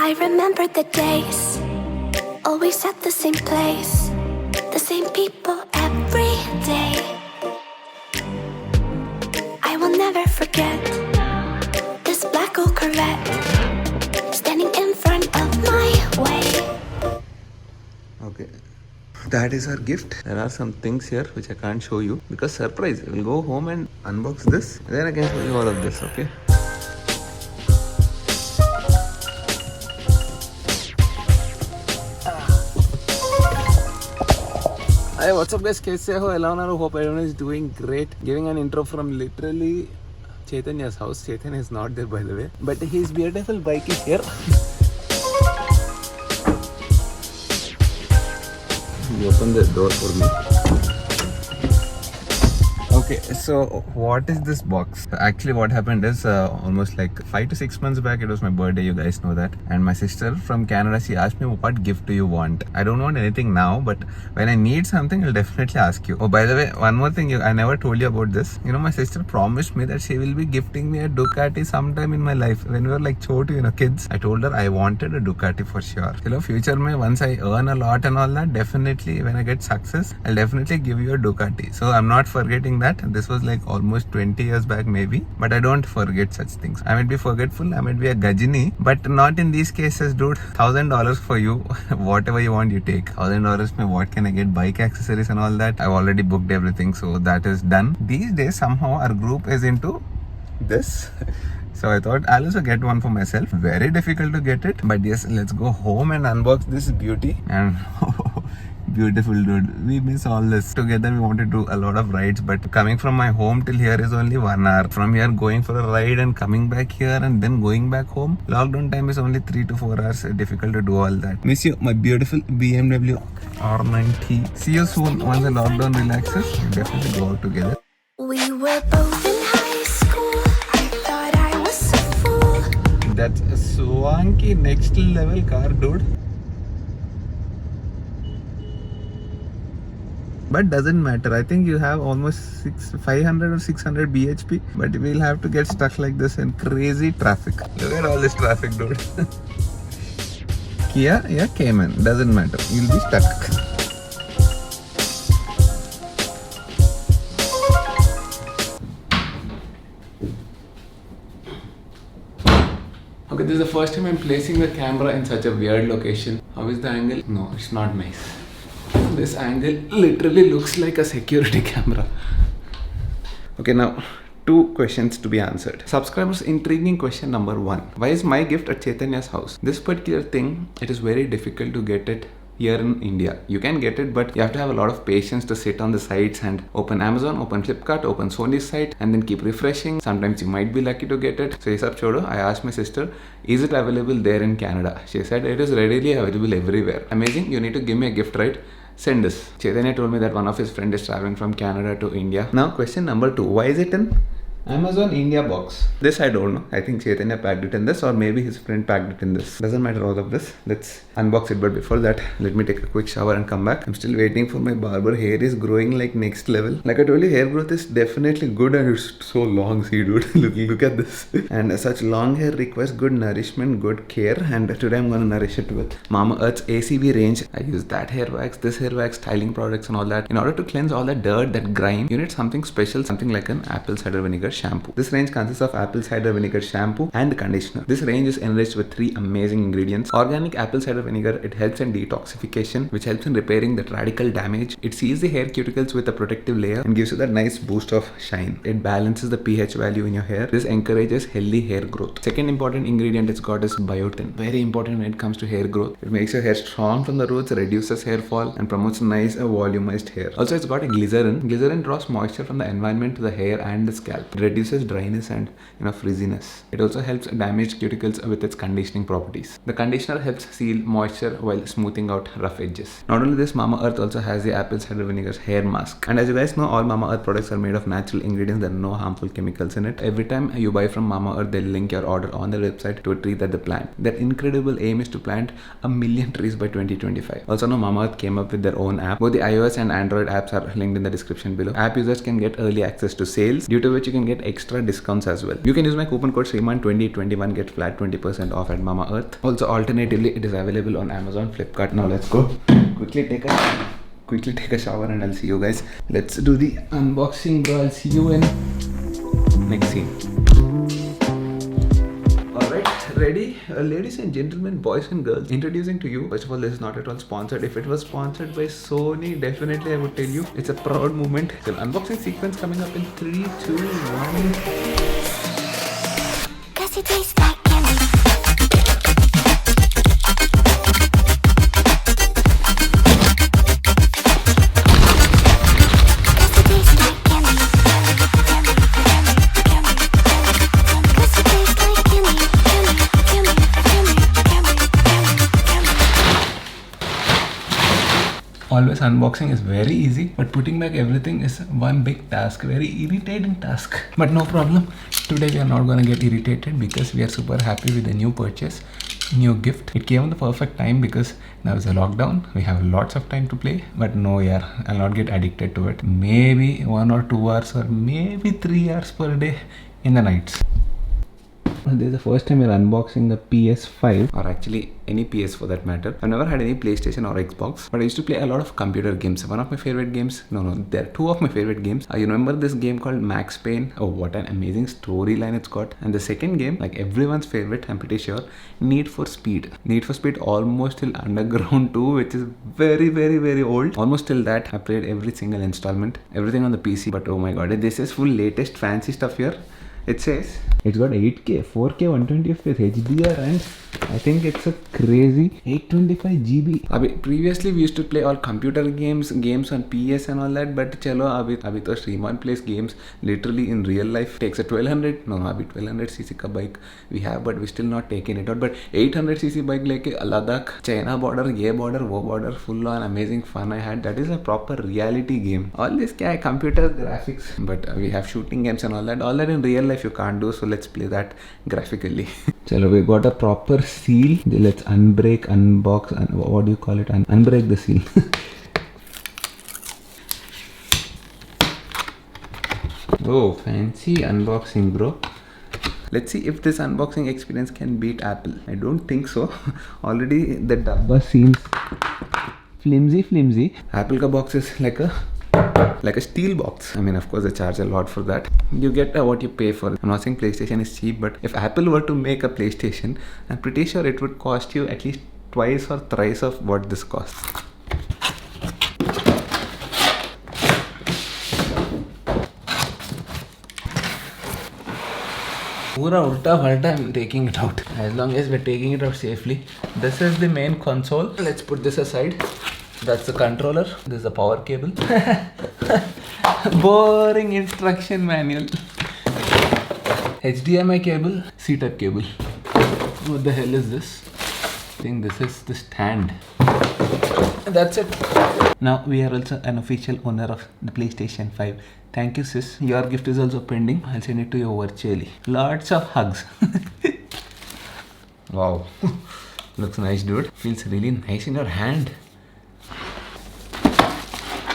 I remember the days, always at the same place, the same people every day. I will never forget this black old Corvette standing in front of my way. Okay, that is our gift. There are some things here which I can't show you because surprise. I will go home and unbox this, then I can show you all of this. Okay. Hey, what's up guys? कैसे हो? Elana, hope everyone is doing great. Giving an intro from literally Chaitanya's house. Chaitanya is not there by the way, but his beautiful bike is here. He opened the door for me. Okay, so what is this box? Actually, what happened is almost like 5 to 6 months back, it was my birthday, you guys know that. And my sister from Canada, she asked me, what gift do you want? I don't want anything now, but when I need something, I'll definitely ask you. Oh, by the way, one more thing, I never told you about this. You know, my sister promised me that she will be gifting me a Ducati sometime in my life. When we were like chotu, kids, I told her I wanted a Ducati for sure. Future mein, once I earn a lot and all that, definitely when I get success, I'll definitely give you a Ducati. So I'm not forgetting that. This was like almost 20 years back maybe, but I don't forget such things. I might be forgetful, I might be a gajini, but not in these cases, dude. $1,000 for you. Whatever you want, you take. $1,000 mein what can I get? Bike accessories and all that. I've already booked everything, so that is done. These days somehow our group is into this. So I thought I'll also get one for myself. Very difficult to get it, but yes, let's go home and unbox this beauty. And beautiful, dude. We miss all this. Together we want to do a lot of rides, but coming from my home till here is only 1 hour. From here going for a ride and coming back here and then going back home, lockdown time is only 3 to 4 hours. Difficult to do all that. Miss you, my beautiful BMW R90. See you soon once the lockdown relaxes. We'll definitely go out together. We were both in high school. I thought I was a fool. That's a swanky next level car, dude. But doesn't matter. I think you have almost 500 or 600 bhp, but we'll have to get stuck like this in crazy traffic. Look at all this traffic, dude. Kia, yeah, Cayman, doesn't matter. You'll be stuck. Okay, this is the first time I'm placing the camera in such a weird location. How is the angle? No, it's not nice. This angle literally looks like a security camera. Okay, now 2 questions to be answered. Subscribers, intriguing question number 1. Why is my gift at Chaitanya's house? This particular thing, it is very difficult to get it here in India. You can get it, but you have to have a lot of patience to sit on the sites and open Amazon, open Flipkart, open Sony's site, and then keep refreshing. Sometimes you might be lucky to get it. So yes, up chodo, I asked my sister, is it available there in Canada? She said it is readily available everywhere. Amazing, you need to give me a gift, right? Send this. Chaitanya told me that one of his friends is traveling from Canada to India. Now question number 2. Why is it in Amazon India box? This I don't know. I think Chaitanya packed it in this, or maybe his friend packed it in this. Doesn't matter all of this. Let's unbox it. But before that, let me take a quick shower and come back. I'm still waiting for my barber. Hair is growing like next level. Like I told you, hair growth is definitely good and it's so long. See, dude, look at this. And such long hair requires good nourishment, good care. And today I'm gonna nourish it with Mamaearth's ACV range. I use that hair wax, this hair wax, styling products and all that. In order to cleanse all that dirt, that grime, you need something special, something like an apple cider vinegar shampoo. This range consists of apple cider vinegar shampoo and conditioner. This range is enriched with 3 amazing ingredients. Organic apple cider vinegar, it helps in detoxification, which helps in repairing that radical damage. It seals the hair cuticles with a protective layer and gives you that nice boost of shine. It balances the pH value in your hair. This encourages healthy hair growth. Second important ingredient it's got is biotin. Very important when it comes to hair growth. It makes your hair strong from the roots, reduces hair fall, and promotes nice volumized hair. Also, it's got a glycerin. Glycerin draws moisture from the environment to the hair and the scalp. It reduces dryness and frizziness. It also helps damaged cuticles with its conditioning properties. The conditioner helps seal moisture while smoothing out rough edges. Not only this, Mamaearth also has the apple cider vinegar's hair mask. And as you guys know, all Mamaearth products are made of natural ingredients. There are no harmful chemicals in it. Every time you buy from Mamaearth, they'll link your order on their website to a tree that they plant. Their incredible aim is to plant 1 million trees by 2025. Also, now Mamaearth came up with their own app. Both the iOS and Android apps are linked in the description below. App users can get early access to sales, due to which you can get get extra discounts as well. You can use my coupon code Shriman2021, get flat 20% off at Mama Earth. Also, alternatively, it is available on Amazon, Flipkart. Now let's go quickly take a shower and I'll see you guys. Let's do the unboxing, bro. I'll see you in next scene. Alright, ready? Ladies and gentlemen, boys and girls, introducing to you. First of all, this is not at all sponsored. If it was sponsored by Sony, definitely I would tell you it's a proud moment. So unboxing sequence coming up in 3, 2, 1. Cause it tastes like candy. Always unboxing is very easy, but putting back everything is one big task, very irritating task. But no problem, today we are not gonna get irritated because we are super happy with the new purchase, new gift. It came at the perfect time because now is a lockdown, we have lots of time to play. But no, yeah, I'll not get addicted to it. Maybe 1 or 2 hours or maybe 3 hours per day in the nights. This is the first time we're unboxing a PS5, or actually any PS for that matter. I've never had any PlayStation or Xbox, but I used to play a lot of computer games. One of my favorite games, there are 2 of my favorite games. You remember this game called Max Payne? Oh, what an amazing storyline it's got. And the second game, like everyone's favorite, I'm pretty sure, Need for Speed. Need for Speed almost till Underground 2, which is very, very, very old. Almost till that, I played every single installment, everything on the PC. But oh my god, this is full latest fancy stuff here. It says it's got 8K, 4K, 120 FPS, HDR, and I think it's a crazy 825 GB. Previously we used to play all computer games on PS and all that, but chalo, abhi to Shriman plays games literally in real life. Takes a 1200cc ka bike we have, but we still not taking it out. But 800cc bike leke Ladakh, China border, ye border, wo border, full on amazing fun I had. That is a proper reality game. All this kya hai, computer graphics, but we have shooting games and all that in real life you can't do, so let's play that graphically. Chalo, we got a proper seal. Let's unbreak, unbox, what do you call it? Unbreak the seal. Oh, fancy unboxing, bro. Let's see if this unboxing experience can beat Apple. I don't think so. Already the dabba seems flimsy. Apple ka box is like a steel box. I mean, of course they charge a lot for that. You get what you pay for. I'm not saying PlayStation is cheap, but if Apple were to make a PlayStation, I'm pretty sure it would cost you at least twice or thrice of what this costs. Pura ulta falta, I'm taking it out. As long as we're taking it out safely. This is the main console. Let's put this aside. That's the controller. This is the power cable. Boring instruction manual. HDMI cable, C-type cable. What the hell is this? I think this is the stand. That's it. Now we are also an official owner of the PlayStation 5. Thank you, sis. Your gift is also pending. I'll send it to you virtually. Lots of hugs. Wow. Looks nice, dude. Feels really nice in your hand.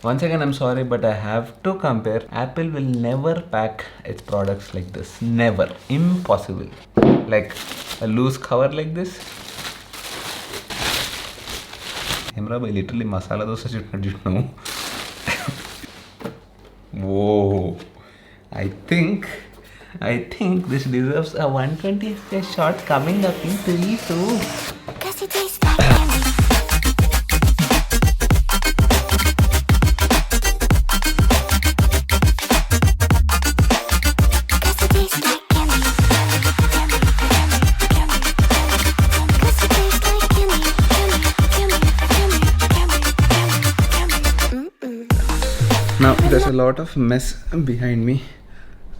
Once again, I'm sorry, but I have to compare. Apple will never pack its products like this. Never. Impossible. Like a loose cover like this. Camera by literally masala dosa chutna. Whoa. I think this deserves a 120 FPS shot coming up in 3, 2. Cause it tastes like candy. Now there's a lot of mess behind me.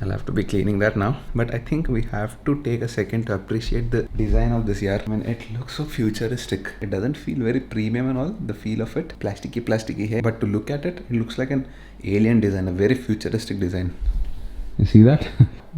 I'll have to be cleaning that now. But I think we have to take a second to appreciate the design of this year. I mean, it looks so futuristic. It doesn't feel very premium and all, the feel of it. Plasticky hai. But to look at it, it looks like an alien design, a very futuristic design. You see that?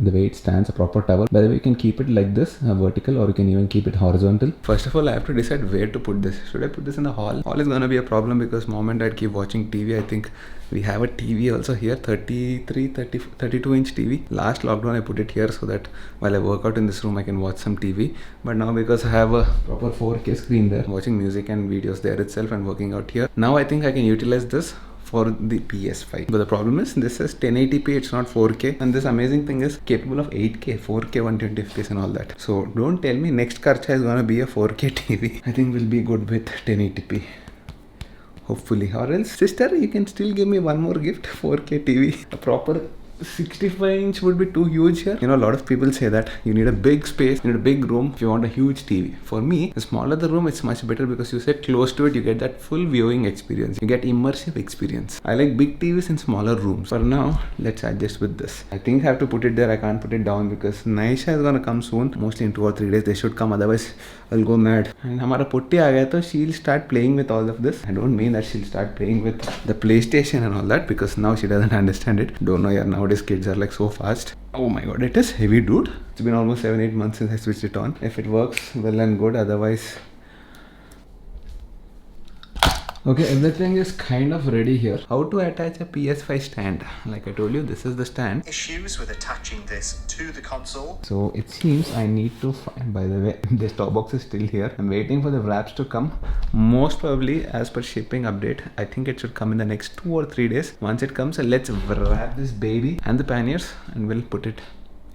the way it stands, a proper tower. By the way, you can keep it like this, vertical, or you can even keep it horizontal. First of all, I have to decide where to put this. Should I put this in the hall? Hall is gonna be a problem because mom and dad keep watching TV. I think we have a TV also here, 32 inch TV. Last lockdown I put it here so that while I work out in this room I can watch some TV. But now because I have a proper 4K screen there, watching music and videos there itself and working out here. Now I think I can utilize this for the PS5. But the problem is this is 1080p, it's not 4K, and this amazing thing is capable of 8K, 4K, 120 FPS and all that. So don't tell me next Karcha is gonna be a 4K TV. I think we'll be good with 1080p. Hopefully. Or else, sister, you can still give me one more gift, 4K TV. A proper 65 inch would be too huge here. You know, a lot of people say that you need a big space, you need a big room if you want a huge TV. For me, the smaller the room, it's much better because you sit close to it, you get that full viewing experience. You get immersive experience. I like big TVs in smaller rooms. For now, let's adjust with this. I think I have to put it there. I can't put it down because Naisha is gonna come soon. Mostly in 2 or 3 days they should come, otherwise I'll go mad. And hamara putti aa gaya to she'll start playing with all of this. I don't mean that she'll start playing with the PlayStation and all that because now she doesn't understand it. Don't know, yeah, nowadays kids are like so fast. Oh my god, it is heavy, dude. It's been almost 7-8 months since I switched it on. If it works, well and good, otherwise. Okay, everything is kind of ready here. How to attach a PS5 stand? Like I told you, this is the stand. Issues with attaching this to the console. So it seems I need to find, by the way, the top box is still here. I'm waiting for the wraps to come. Most probably, as per shipping update, I think it should come in the next 2 or 3 days. Once it comes, let's wrap this baby and the panniers and we'll put it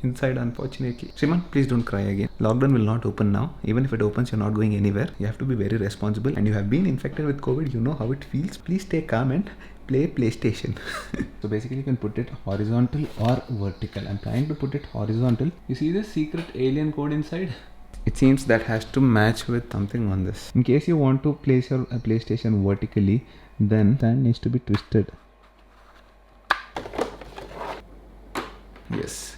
inside, unfortunately. Shriman, please don't cry again. Lockdown will not open now. Even if it opens, you're not going anywhere. You have to be very responsible, and you have been infected with COVID. You know how it feels. Please stay calm and play PlayStation. So basically you can put it horizontal or vertical. I'm trying to put it horizontal. You see this secret alien code inside? It seems that has to match with something on this. In case you want to place your PlayStation vertically, then stand needs to be twisted. Yes.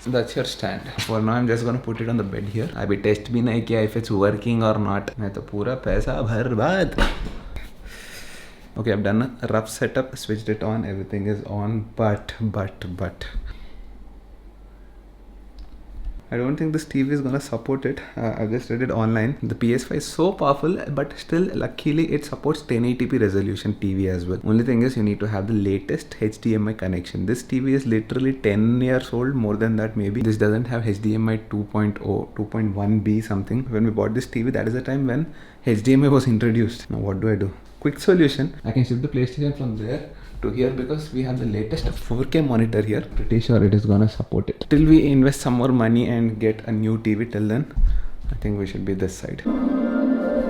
So that's your stand. For now, I'm just gonna put it on the bed here. Abhi test bhi nahi kiya if it's working or not. मैं तो पूरा पैसा बर्बाद. Okay, I've done a rough setup, switched it on, everything is on, but. I don't think this TV is gonna support it. I just read it online. The PS5 is so powerful, but still, luckily, it supports 1080p resolution TV as well. Only thing is, you need to have the latest HDMI connection. This TV is literally 10 years old, more than that maybe. This doesn't have HDMI 2.0, 2.1B something. When we bought this TV, that is the time when HDMI was introduced. Now what do? Quick solution. I can shift the PlayStation from there to here because we have the latest 4K monitor here. Pretty sure it is gonna support it. Till we invest some more money and get a new TV, till then I think we should be this side.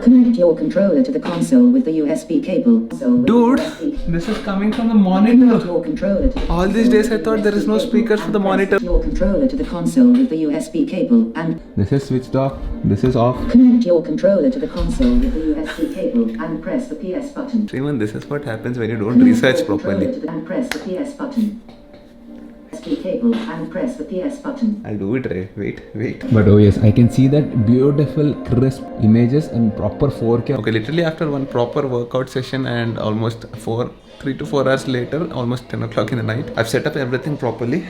Connect your controller to the console with the USB cable. Dude, this is coming from the monitor. Your controller to the All these days I thought there is no speakers for the monitor. your controller to the console with the USB cable and This is switched off. This is off. connect your controller to the console with the USB cable and press the PS button. Shriman, this is what happens when you don't research properly. And press the PS button. USB cable and press the PS button. I'll do it, Ray. Wait. But oh yes, I can see that beautiful crisp images and proper 4K. Okay, literally after one proper workout session and almost 3 to 4 hours later, almost 10 o'clock in the night, I've set up everything properly.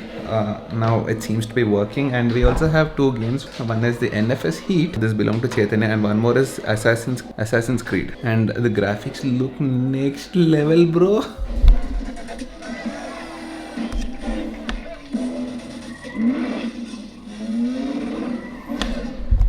Now it seems to be working, and we also have 2 games. One is the NFS Heat. This belongs to Chaitanya, and one more is Assassin's Creed. And the graphics look next level, bro.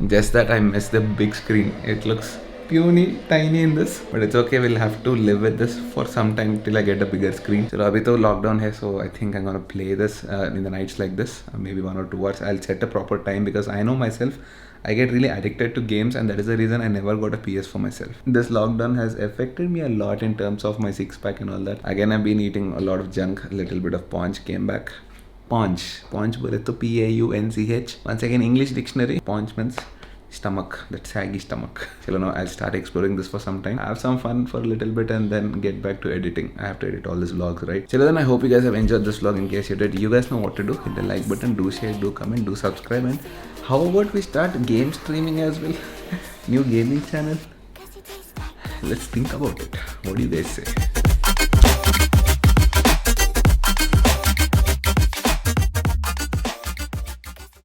Just that I missed the big screen. It looks puny, tiny in this, but it's okay. We'll have to live with this for some time till I get a bigger screen. So abhi to lockdown hai, so I think I'm gonna play this in the nights like this, maybe 1 or 2 hours. I'll set a proper time because I know myself, I get really addicted to games, and that is the reason I never got a PS for myself. This lockdown has affected me a lot in terms of my 6-pack and all that. Again, I've been eating a lot of junk. A little bit of paunch came back. Paunch bole to P-A-U-N-C-H. Once again, English dictionary. Paunch means stomach, that saggy stomach. So now I'll start exploring this for some time, have some fun for a little bit, and then get back to editing. I have to edit all these vlogs, right? So then I hope you guys have enjoyed this vlog. In case you did, you guys know what to do. Hit the like button, do share, do comment, do subscribe, and how about we start game streaming as well? New gaming channel. Let's think about it. What do you guys say?